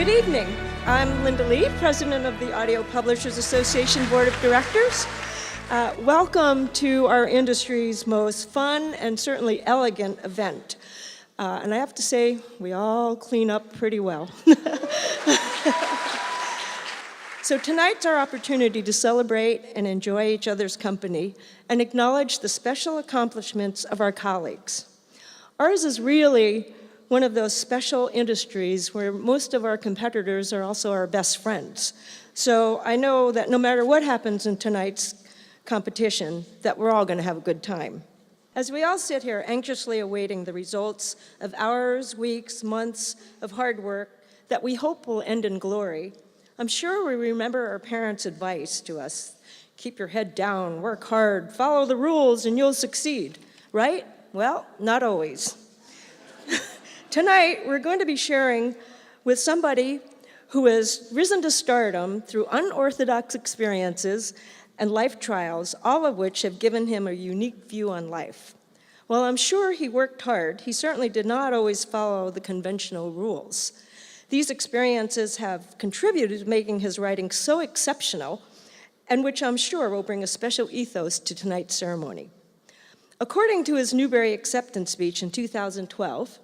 Good evening. I'm Linda Lee, President of the Audio Publishers Association Board of Directors. Welcome to our industry's most fun and certainly elegant event. And I have to say, we all clean up pretty well. So tonight's our opportunity to celebrate and enjoy each other's company and acknowledge the special accomplishments of our colleagues. Ours is really one of those special industries where most of our competitors are also our best friends. So I know that no matter what happens in tonight's competition, that we're all going to have a good time. As we all sit here anxiously awaiting the results of hours, weeks, months of hard work that we hope will end in glory, I'm sure we remember our parents' advice to us. Keep your head down, work hard, follow the rules, and you'll succeed, right? Well, not always. Tonight, we're going to be sharing with somebody who has risen to stardom through unorthodox experiences and life trials, all of which have given him a unique view on life. While I'm sure he worked hard, he certainly did not always follow the conventional rules. These experiences have contributed to making his writing so exceptional, and which I'm sure will bring a special ethos to tonight's ceremony. According to his Newbery acceptance speech in 2012,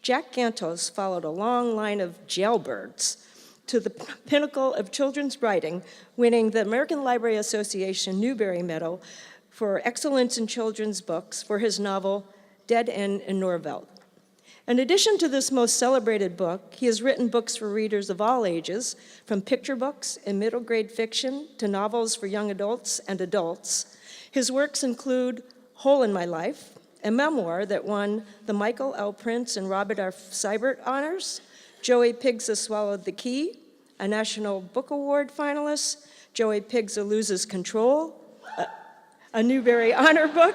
Jack Gantos followed a long line of jailbirds to the pinnacle of children's writing, winning the American Library Association Newbery Medal for Excellence in Children's Books for his novel, Dead End in Norvelt. In addition to this most celebrated book, he has written books for readers of all ages, from picture books and middle grade fiction to novels for young adults and adults. His works include Hole in My Life, a memoir that won the Michael L. Prince and Robert R. Seibert honors, Joey Pigs Has Swallowed the Key, a National Book Award finalist, Joey Pigs Loses Control, a Newbery Honor book,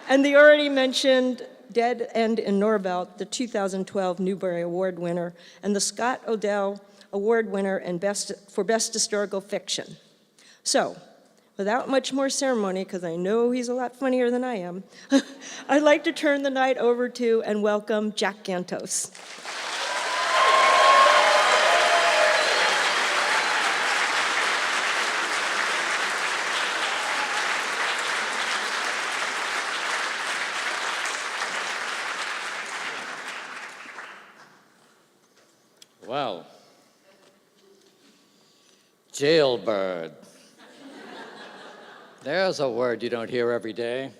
and the already mentioned Dead End in Norvelt, the 2012 Newbery Award winner, and the Scott Odell Award winner for Best Historical Fiction. So, without much more ceremony, because I know he's a lot funnier than I am, I'd like to turn the night over to and welcome Jack Gantos. Well, jailbird. There's a word you don't hear every day.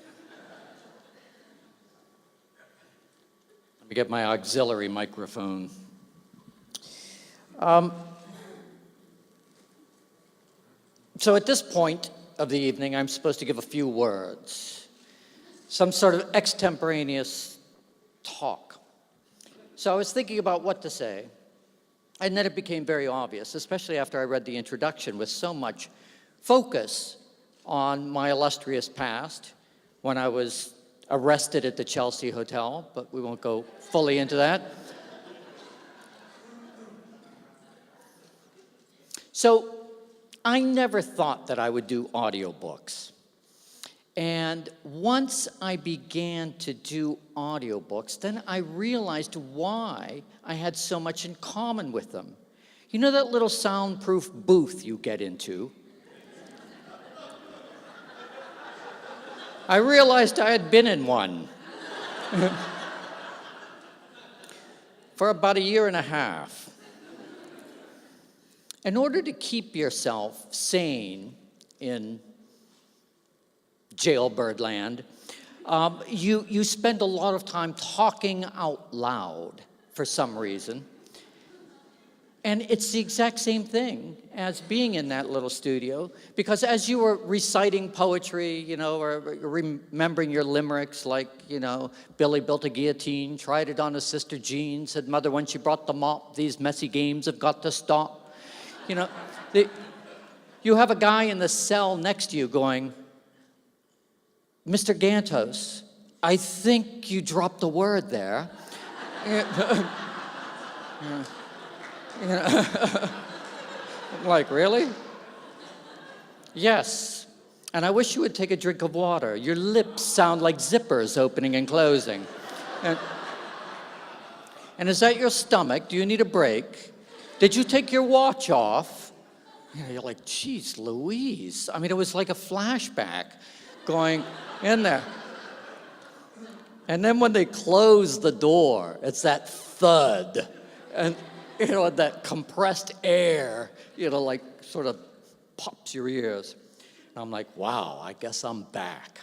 Let me get my auxiliary microphone. So at this point of the evening, I'm supposed to give a few words, some sort of extemporaneous talk. So I was thinking about what to say, and then it became very obvious, especially after I read the introduction with so much focus on my illustrious past, when I was arrested at the Chelsea Hotel, but we won't go fully into that. So I never thought that I would do audiobooks. And once I began to do audiobooks, then I realized why I had so much in common with them. You know that little soundproof booth you get into? I realized I had been in one for about 1.5 years. In order to keep yourself sane in jailbird land, you spend a lot of time talking out loud for some reason. And it's the exact same thing as being in that little studio, because as you were reciting poetry, you know, or remembering your limericks, like, you know, Billy built a guillotine, tried it on his sister Jean, said mother when she brought the mop, these messy games have got to stop. You know, you have a guy in the cell next to you going, Mr. Gantos, I think you dropped a word there. You know, I'm like, really? Yes. And I wish you would take a drink of water. Your lips sound like zippers opening and closing. And is that your stomach? Do you need a break? Did you take your watch off? You're like, geez, Louise. I mean, it was like a flashback going in there. And then when they close the door, it's that thud. And, that compressed air, like sort of pops your ears. And I'm like, wow, I guess I'm back.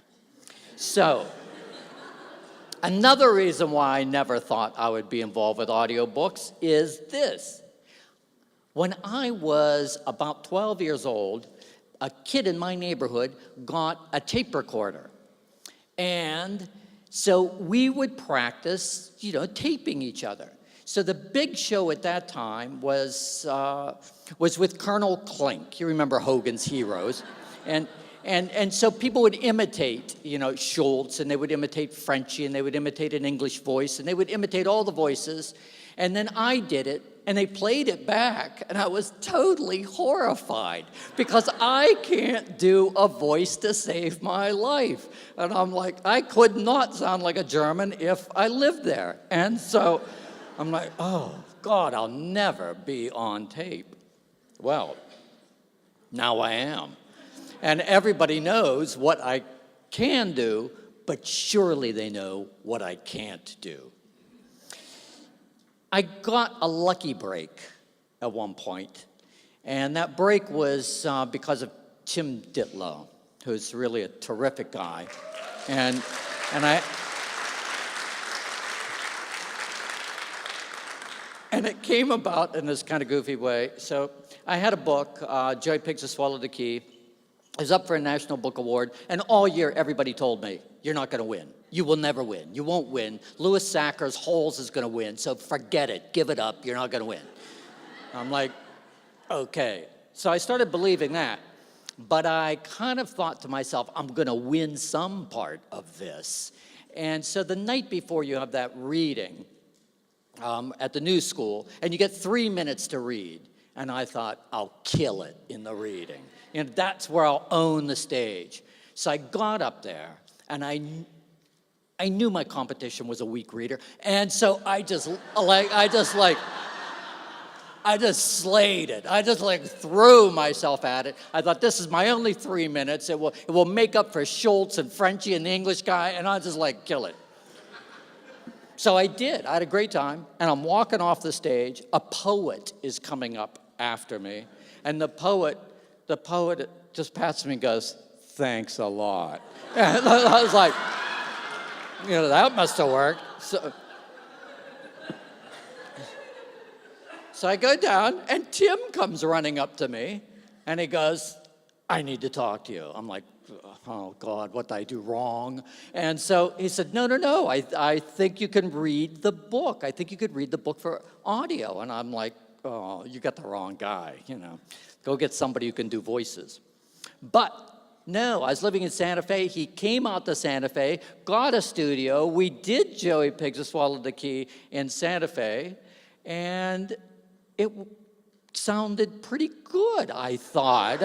So, another reason why I never thought I would be involved with audiobooks is this. When I was about 12 years old, a kid in my neighborhood got a tape recorder. And so we would practice, taping each other. So the big show at that time was with Colonel Klink. You remember Hogan's Heroes. And so people would imitate, Schultz, and they would imitate Frenchie, and they would imitate an English voice, and they would imitate all the voices. And then I did it, and they played it back, and I was totally horrified because I can't do a voice to save my life. And I'm like, I could not sound like a German if I lived there. And so I'm like, oh, God, I'll never be on tape. Well, now I am. And everybody knows what I can do, but surely they know what I can't do. I got a lucky break at one point, and that break was because of Tim Ditlow, who's really a terrific guy. And it came about in this kind of goofy way. So I had a book, Joey Pigs Who Swallowed the Key. It was up for a National Book Award, and all year everybody told me, you're not going to win. You will never win. You won't win. Louis Sachar's Holes is going to win, so forget it. Give it up. You're not going to win. I'm like, okay. So I started believing that, but I kind of thought to myself, I'm going to win some part of this. And so the night before you have that reading at the new school, and you get 3 minutes to read, and I thought, I'll kill it in the reading. That's where I'll own the stage. So I got up there, and I knew my competition was a weak reader, and so I just slayed it. I just threw myself at it. I thought, this is my only 3 minutes. It will make up for Schultz and Frenchie and the English guy, and I'll just kill it. So I did. I had a great time, and I'm walking off the stage. A poet is coming up after me, and the poet just pats me and goes, thanks a lot. And I was like, that must have worked. So I go down, and Tim comes running up to me, and he goes, I need to talk to you. I'm like, oh, God, what did I do wrong? And so he said, no, I think you can read the book. I think you could read the book for audio. And I'm like, oh, you got the wrong guy, Go get somebody who can do voices. But no, I was living in Santa Fe. He came out to Santa Fe, got a studio. We did Joey Pigs Who Swallowed the Key in Santa Fe, and it sounded pretty good, I thought.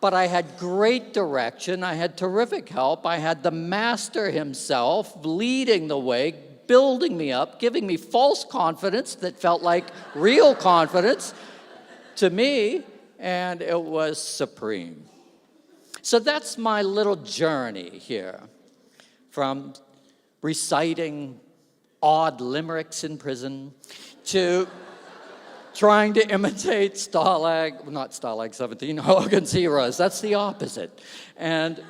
But I had great direction. I had terrific help. I had the master himself leading the way, building me up, giving me false confidence that felt like real confidence to me, and it was supreme. So that's my little journey here, from reciting odd limericks in prison to trying to imitate not Stalag 17, Hogan's Heroes. That's the opposite. And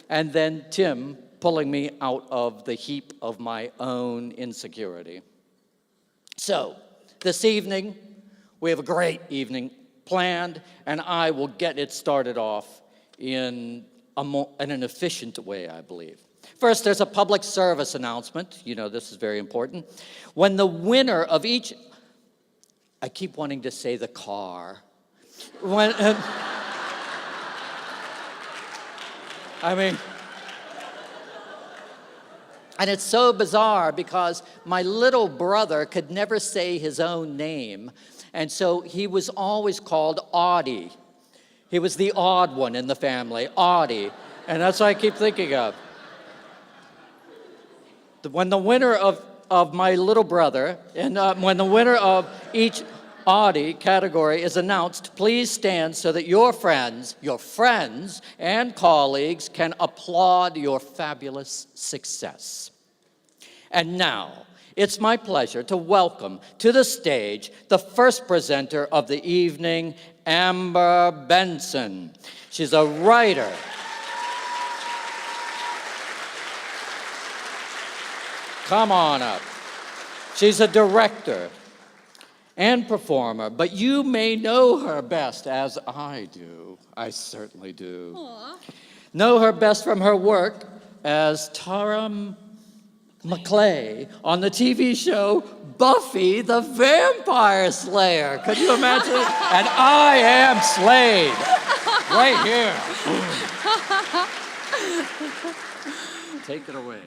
then Tim pulling me out of the heap of my own insecurity. So, this evening, we have a great evening planned, and I will get it started off in an efficient way, I believe. First, there's a public service announcement. This is very important. When the winner of each... I keep wanting to say the car. And it's so bizarre because my little brother could never say his own name, and so he was always called Audie. He was the odd one in the family, Audie, and that's what I keep thinking of. When the winner of of my little brother, and when the winner of each Audie category is announced, please stand so that your friends and colleagues can applaud your fabulous success. And now, it's my pleasure to welcome to the stage the first presenter of the evening, Amber Benson. She's a writer. Come on up. She's a director and performer, but you may know her best, as I do. I certainly do. Aw. Know her best from her work as Tara McClay on the TV show Buffy the Vampire Slayer. Could you imagine? And I am Slade, right here. Take it away.